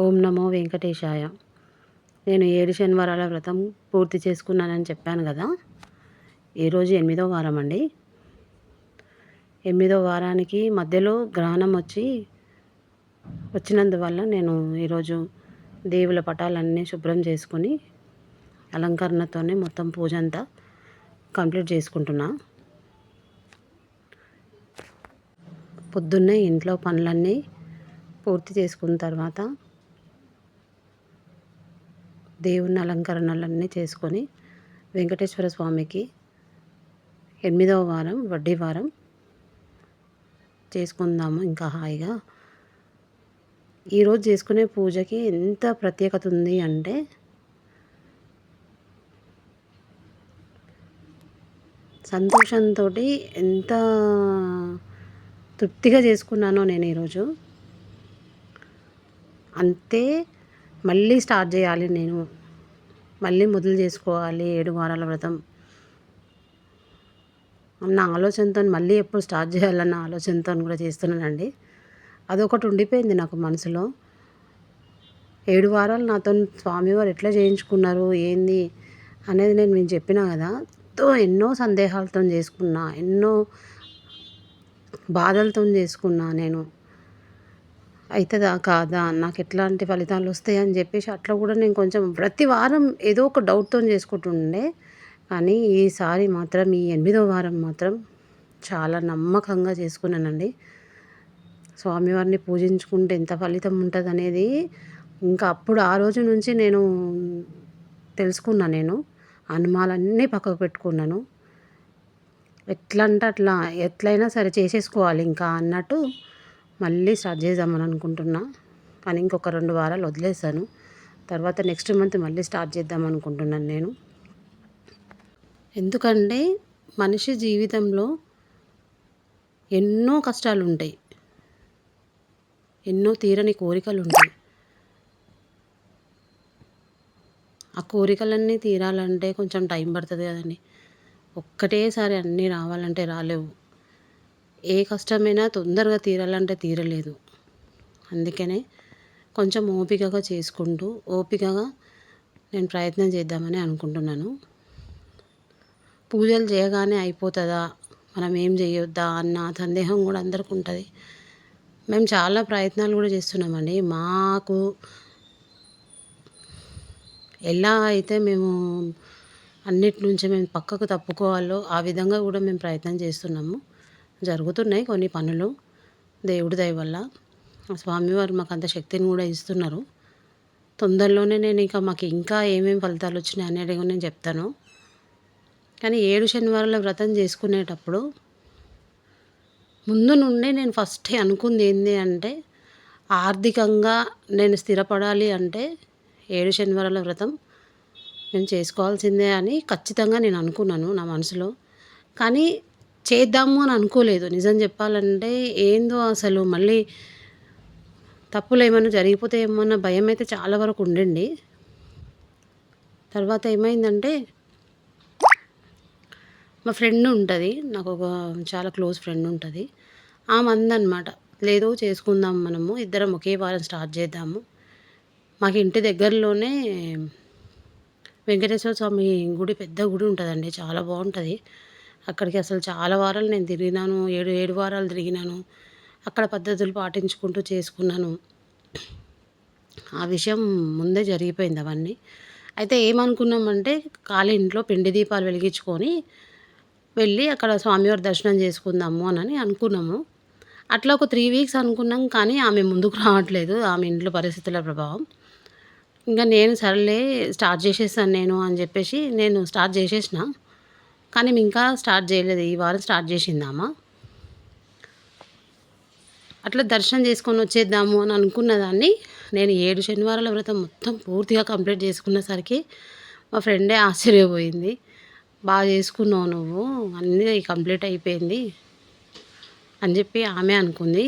ఓం నమో వెంకటేశాయ. నేను 7 శనివారాల వ్రతం పూర్తి చేసుకున్నానని చెప్పాను కదా. ఈరోజు 8వ వారం అండి. 8వ వారానికి మధ్యలో గ్రహణం వచ్చినందువల్ల నేను ఈరోజు దేవుల పటాలన్నీ శుభ్రం చేసుకొని అలంకరణతోనే మొత్తం పూజ అంతా కంప్లీట్ చేసుకుంటున్నా. పొద్దున్నే ఇంట్లో పనులన్నీ పూర్తి చేసుకున్న తర్వాత దేవుని అలంకరణలన్నీ చేసుకొని వెంకటేశ్వర స్వామికి 8వ వారం వడ్డీ వారం చేసుకుందాము ఇంకా హాయిగా. ఈరోజు చేసుకునే పూజకి ఎంత ప్రత్యేకత ఉంది అంటే సంతోషంతో ఎంత తృప్తిగా చేసుకున్నానో నేను ఈరోజు. అంతే మళ్ళీ స్టార్ట్ చేయాలి, నేను మళ్ళీ మొదలు చేసుకోవాలి 7 వారాల వ్రతం అన్న ఆలోచనతో మళ్ళీ ఎప్పుడు స్టార్ట్ చేయాలన్న ఆలోచనతో కూడా చేస్తున్నానండి. అదొకటి ఉండిపోయింది నాకు మనసులో. 7 వారాలు నాతో స్వామివారు ఎట్లా చేయించుకున్నారు ఏంది అనేది నేను చెప్పినా కదా. ఎన్నో సందేహాలతో చేసుకున్నా, ఎన్నో బాధలతో చేసుకున్నా. నేను అవుతుందా కాదా, నాకు ఎట్లాంటి ఫలితాలు వస్తాయి అని చెప్పేసి అట్లా కూడా నేను కొంచెం ప్రతి వారం ఏదో ఒక డౌట్తో చేసుకుంటుండే. కానీ ఈసారి మాత్రం ఈ 8వ వారం మాత్రం చాలా నమ్మకంగా చేసుకున్నానండి. స్వామివారిని పూజించుకుంటే ఎంత ఫలితం ఉంటుంది అనేది ఇంకా అప్పుడు ఆ రోజు నుంచి నేను తెలుసుకున్నా. నేను అనుమానాలన్నీ పక్కకు పెట్టుకున్నాను. ఎట్లా అంటే అట్లా ఎట్లయినా సరే చేసేసుకోవాలి ఇంకా అన్నట్టు మళ్ళీ స్టార్ట్ చేద్దామని అనుకుంటున్నా. కానీ ఇంకొక 2 వారాలు వదిలేసాను. తర్వాత నెక్స్ట్ మంత్ మళ్ళీ స్టార్ట్ చేద్దాం అనుకుంటున్నాను నేను. ఎందుకంటే మనిషి జీవితంలో ఎన్నో కష్టాలు ఉంటాయి, ఎన్నో తీరని కోరికలు ఉంటాయి. ఆ కోరికలన్నీ తీరాలంటే కొంచెం టైం పడుతుంది కదండి. ఒక్కటేసారి అన్నీ రావాలంటే రాలేవు. ఏ కష్టమైనా తొందరగా తీరాలంటే తీరలేదు. అందుకనే కొంచెం ఓపికగా చేసుకుంటూ ఓపికగా నేను ప్రయత్నం చేద్దామని అనుకుంటున్నాను. పూజలు చేయగానే అయిపోతుందా, మనం ఏం చేయొద్దా అన్న సందేహం కూడా అందరికీ ఉంటుంది. మేము చాలా ప్రయత్నాలు కూడా చేస్తున్నామండి. మాకు ఎలా అయితే మేము అన్నిటి నుంచి మేము పక్కకు తప్పుకోవాలో ఆ విధంగా కూడా మేము ప్రయత్నం చేస్తున్నాము. జరుగుతున్నాయి కొన్ని పనులు దేవుడి దయ వల్ల. స్వామివారు మాకు అంత శక్తిని కూడా ఇస్తున్నారు. తొందరలోనే నేను మాకు ఇంకా ఏమేమి ఫలితాలు వచ్చినాయి అనేది కూడా నేను చెప్తాను. కానీ 7 శనివారాల వ్రతం చేసుకునేటప్పుడు ముందు నుండే నేను ఫస్ట్ అనుకుంది ఏంటి అంటే, ఆర్థికంగా నేను స్థిరపడాలి అంటే 7 శనివారాల వ్రతం నేను చేసుకోవాల్సిందే అని ఖచ్చితంగా నేను అనుకున్నాను నా మనసులో. కానీ చేద్దాము అని అనుకోలేదు. నిజం చెప్పాలంటే ఏందో అసలు మళ్ళీ తప్పులు ఏమైనా జరిగిపోతే ఏమన్న భయం అయితే చాలా వరకు ఉండండి. తర్వాత ఏమైందంటే మా ఫ్రెండ్ ఉంటుంది, నాకు ఒక చాలా క్లోజ్ ఫ్రెండ్ ఉంటుంది. ఆమె అందనమాట, లేదు చేసుకుందాం, మనము ఇద్దరం ఒకే వారం స్టార్ట్ చేద్దాము. మాకు ఇంటి దగ్గరలోనే వెంకటేశ్వర స్వామి గుడి, పెద్ద గుడి ఉంటుందండి, చాలా బాగుంటుంది. అక్కడికి అసలు చాలా వారాలు నేను తిరిగినాను, 7 వారాలు తిరిగినాను. అక్కడ పద్ధతులు పాటించుకుంటూ చేసుకున్నాను. ఆ విషయం ముందే జరిగిపోయింది అవన్నీ. అయితే ఏమనుకున్నామంటే ఖాళీ ఇంట్లో పిండి దీపాలు వెలిగించుకొని వెళ్ళి అక్కడ స్వామివారి దర్శనం చేసుకుందాము అని అనుకున్నాము. అట్లా ఒక 3 వీక్స్ అనుకున్నాం. కానీ ఆమె ముందుకు రావట్లేదు, ఆమె ఇంట్లో పరిస్థితుల ప్రభావం. ఇంకా నేను సరేలే స్టార్ట్ చేసేసాను నేను అని చెప్పేసి నేను స్టార్ట్ చేసేసిన. కానీ ఇంకా స్టార్ట్ చేయలేదు. ఈ వారం స్టార్ట్ చేసిందామా. అట్లా దర్శనం చేసుకొని వచ్చేద్దాము అని అనుకున్న దాన్ని నేను 7 శనివారాల వ్రతం మొత్తం పూర్తిగా కంప్లీట్ చేసుకునేసరికి మా ఫ్రెండే ఆశ్చర్యపోయింది. బాగా చేసుకున్నావు నువ్వు, అన్నీ కంప్లీట్ అయిపోయింది అని చెప్పి ఆమె అనుకుంది.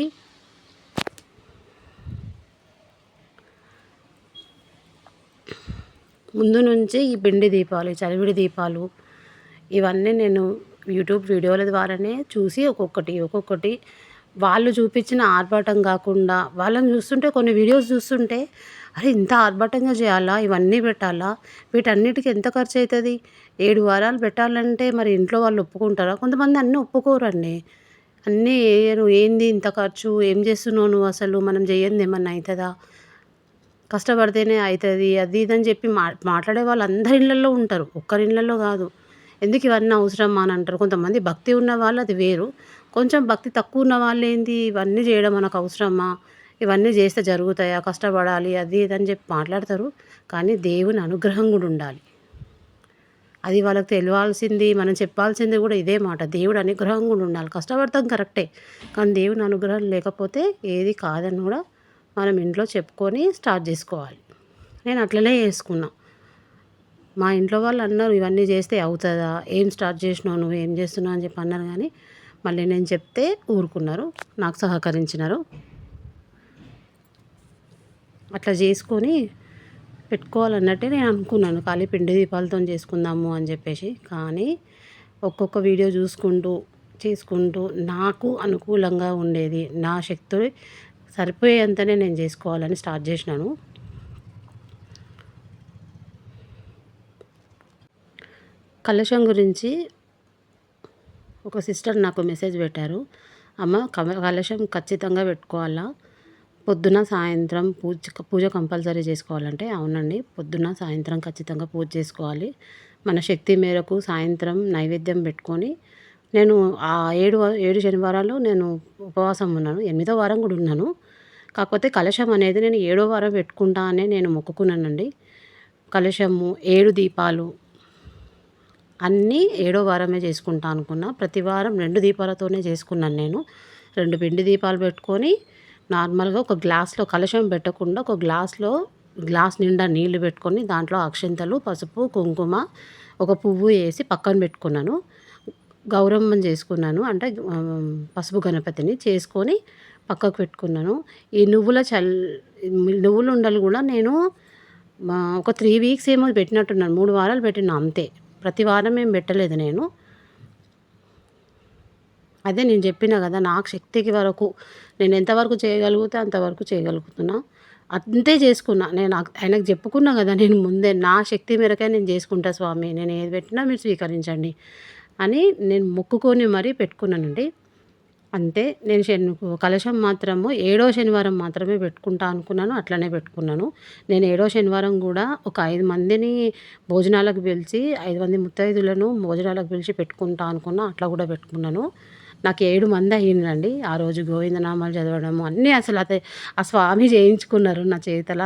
ముందు నుంచి ఈ పిండి దీపాలు, చలివిడి దీపాలు ఇవన్నీ నేను యూట్యూబ్ వీడియోల ద్వారానే చూసి ఒక్కొక్కటి వాళ్ళు చూపించిన ఆర్భాటం కాకుండా వాళ్ళని చూస్తుంటే కొన్ని వీడియోస్ చూస్తుంటే అరే ఇంత ఆర్భాటంగా చేయాలా, ఇవన్నీ పెట్టాలా, వీటన్నిటికి ఎంత ఖర్చు అవుతుంది, 7 వారాలు పెట్టాలంటే మరి ఇంట్లో వాళ్ళు ఒప్పుకుంటారా? కొంతమంది అన్నీ ఒప్పుకోరండి. అన్నీ వేయరు. ఏంది ఇంత ఖర్చు, ఏం చేస్తున్నావు నువ్వు, అసలు మనం చేయంది ఏమన్నా అవుతుందా, కష్టపడితేనే అవుతుంది అది ఇది అని చెప్పి మాట్లాడే వాళ్ళు అందరి ఇళ్ళల్లో ఉంటారు, ఒక్కరి ఇళ్ళల్లో కాదు. ఎందుకు ఇవన్నీ అవసరమా అని అంటారు. కొంతమంది భక్తి ఉన్న వాళ్ళు అది వేరు. కొంచెం భక్తి తక్కువ ఉన్న వాళ్ళు ఏంది ఇవన్నీ చేయడం మనకు అవసరమా, ఇవన్నీ చేస్తే జరుగుతాయా, కష్టపడాలి అది ఇది అని చెప్పి మాట్లాడతారు. కానీ దేవుని అనుగ్రహం కూడా ఉండాలి. అది వాళ్ళకి తెలియాల్సింది, మనం చెప్పాల్సింది కూడా ఇదే మాట. దేవుడి అనుగ్రహం కూడా ఉండాలి. కష్టపడతాం కరెక్టే, కానీ దేవుని అనుగ్రహం లేకపోతే ఏది కాదని కూడా మనం ఇంట్లో చెప్పుకొని స్టార్ట్ చేసుకోవాలి. నేను అట్లనే చేసుకున్నా. మా ఇంట్లో వాళ్ళు అన్నారు, ఇవన్నీ చేస్తే అవుతుందా, ఏం స్టార్ట్ చేసినావు నువ్వు, ఏం చేస్తున్నావు అని చెప్పి అన్నారు. కానీ మళ్ళీ నేను చెప్తే ఊరుకున్నారు, నాకు సహకరించినారు. అట్లా చేసుకొని పెట్టుకోవాలన్నట్టే నేను అనుకున్నాను, ఖాళీ పిండి దీపాలతో చేసుకుందాము అని చెప్పేసి. కానీ ఒక్కొక్క వీడియో చూసుకుంటూ చేసుకుంటూ నాకు అనుకూలంగా ఉండేది, నా శక్తి సరిపోయేంతనే నేను చేసుకోవాలని స్టార్ట్ చేసినాను. కలశం గురించి ఒక సిస్టర్ నాకు మెసేజ్ పెట్టారు, అమ్మ కలశం ఖచ్చితంగా పెట్టుకోవాలా, పొద్దున సాయంత్రం పూజ కంపల్సరీ చేసుకోవాలంటే. అవునండి, పొద్దున సాయంత్రం ఖచ్చితంగా పూజ చేసుకోవాలి. మన శక్తి మేరకు సాయంత్రం నైవేద్యం పెట్టుకొని, నేను ఆ 7 శనివారాలు నేను ఉపవాసం ఉన్నాను, 8వ వారం కూడా ఉన్నాను. కాకపోతే కలశం అనేది నేను 7వ వారం పెట్టుకుంటా అనే నేను మొక్కుకున్నానండి. కలశము 7 దీపాలు అన్నీ 7వ వారమే చేసుకుంటా అనుకున్నా. ప్రతి వారం 2 దీపాలతోనే చేసుకున్నాను నేను. 2 పిండి దీపాలు పెట్టుకొని నార్మల్గా ఒక గ్లాస్లో, కలశం పెట్టకుండా ఒక గ్లాస్ నిండా నీళ్లు పెట్టుకొని దాంట్లో అక్షింతలు, పసుపు, కుంకుమ, ఒక పువ్వు వేసి పక్కన పెట్టుకున్నాను. గౌరమ్మని చేసుకున్నాను, అంటే పసుపు గణపతిని చేసుకొని పక్కకు పెట్టుకున్నాను. ఈ నువ్వుల ఉండలు కూడా నేను ఒక 3 వీక్స్ ఏమో పెట్టినట్టున్నాను, 3 వారాలు పెట్టినా అంతే. ప్రతి వారం ఏం పెట్టలేదు నేను. అదే నేను చెప్పినా కదా, నాకు శక్తికి వరకు నేను ఎంతవరకు చేయగలిగితే అంతవరకు చేయగలుగుతున్నా, అంతే చేసుకున్నా. నేను ఆయనకు చెప్పుకున్నా కదా నేను ముందే, నా శక్తి మేరకే నేను చేసుకుంటా స్వామి, నేను ఏది పెట్టినా మీరు స్వీకరించండి అని నేను మొక్కుకొని మరీ పెట్టుకున్నానండి. అంతే. నేను కలశం మాత్రము 7వ శనివారం మాత్రమే పెట్టుకుంటా అనుకున్నాను, అట్లనే పెట్టుకున్నాను. నేను 7వ శనివారం కూడా ఒక 5 మందిని భోజనాలకు పిలిచి, 5 మంది ముత్తైదులను భోజనాలకు పిలిచి పెట్టుకుంటా అనుకున్నా, అట్లా కూడా పెట్టుకున్నాను. నాకు 7 మంది అయ్యిండ్రండి ఆ రోజు. గోవిందనామాలు చదవడము అన్నీ అసలు ఆ స్వామి చేయించుకున్నారు నా చేతల.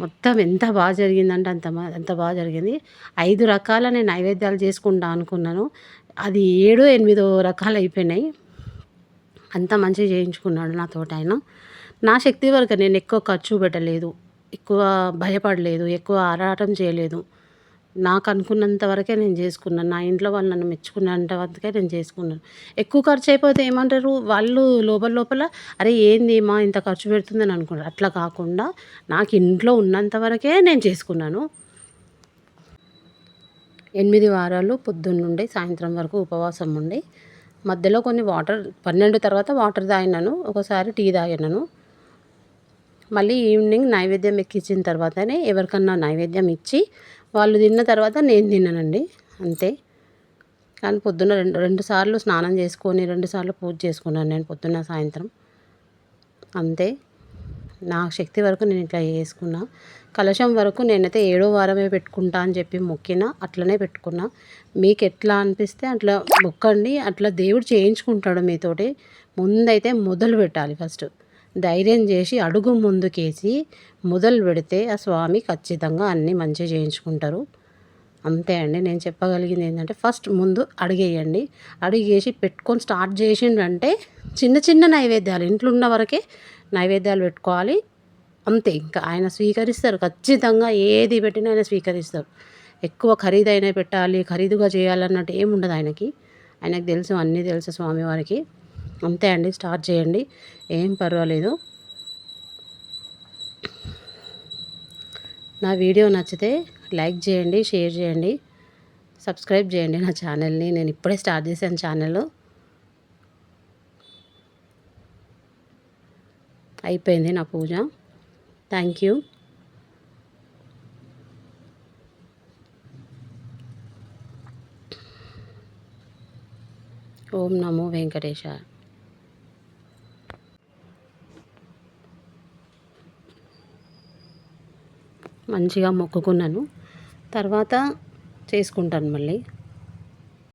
మొత్తం ఎంత బాగా జరిగిందంటే అంత బాగా జరిగింది. 5 రకాల నేను నైవేద్యాలు చేసుకుంటా అనుకున్నాను, అది 7, 8 రకాలు అయిపోయినాయి. అంత మంచిగా చేయించుకున్నాడు నాతోటి ఆయన. నా శక్తి వరకు నేను ఎక్కువ ఖర్చు పెట్టలేదు, ఎక్కువ భయపడలేదు, ఎక్కువ ఆరాటం చేయలేదు. నాకు అనుకున్నంత వరకే నేను చేసుకున్నాను. నా ఇంట్లో వాళ్ళు నన్ను మెచ్చుకున్నంత వరకే నేను చేసుకున్నాను. ఎక్కువ ఖర్చు అయిపోతే ఏమంటారు వాళ్ళు, లోపల అరే ఏంది మా ఇంత ఖర్చు పెడుతుందని అనుకుంటారు. అట్లా కాకుండా నాకు ఇంట్లో ఉన్నంత వరకే నేను చేసుకున్నాను. 8 వారాలు పొద్దున్న నుండి సాయంత్రం వరకు ఉపవాసం ఉండి, మధ్యలో కొన్ని 12 తర్వాత వాటర్ తాగినాను, ఒకసారి టీ తాగినాను. మళ్ళీ ఈవినింగ్ నైవేద్యం ఎక్కించిన తర్వాతనే ఎవరికన్నా నైవేద్యం ఇచ్చి వాళ్ళు తిన్న తర్వాత నేను తిన్నానండి, అంతే. కానీ పొద్దున్న 2 సార్లు స్నానం చేసుకొని 2 సార్లు పూజ చేసుకున్నాను నేను, పొద్దున్న సాయంత్రం, అంతే. నా శక్తి వరకు నేను ఇట్లా చేసుకున్నా. కలశం వరకు నేనైతే 7వ వారమే పెట్టుకుంటా అని చెప్పి మొక్కిన, అట్లనే పెట్టుకున్నా. మీకు ఎట్లా అనిపిస్తే అట్లా మొక్కండి, అట్లా దేవుడు చేయించుకుంటాడు మీతోటి. ముందైతే మొదలు పెట్టాలి, ఫస్ట్ ధైర్యం చేసి అడుగు ముందుకేసి మొదలు పెడితే ఆ స్వామి ఖచ్చితంగా అన్నీ మంచిగా చేయించుకుంటారు. అంతే అండి, నేను చెప్పగలిగింది ఏంటంటే ఫస్ట్ ముందు అడిగేయండి, అడిగేసి పెట్టుకొని స్టార్ట్ చేసిండంటే చిన్న చిన్న నైవేద్యాలు ఇంట్లో ఉన్న వరకే నైవేద్యాలు పెట్టుకోవాలి, అంతే. ఇంకా ఆయన స్వీకరిస్తారు ఖచ్చితంగా, ఏది పెట్టినా ఆయన స్వీకరిస్తారు. ఎక్కువ ఖరీదైన పెట్టాలి, ఖరీదుగా చేయాలన్నట్టు ఏముండదు ఆయనకి తెలుసు, అన్నీ తెలుసు స్వామివారికి. అంతే అండి, స్టార్ట్ చేయండి, ఏం పర్వాలేదు. నా వీడియో నచ్చితే లైక్ చేయండి, షేర్ చేయండి, సబ్స్క్రైబ్ చేయండి నా ఛానల్ని. నేను ఇప్పుడే స్టార్ట్ చేశాను ఛానల్. అయిపోయింది నా పూజ. Thank you. ఓం నమో వెంకటేశాయ. మంచిగా మొక్కుకున్నాను. తర్వాత చేసుకుంటాను మళ్ళీ.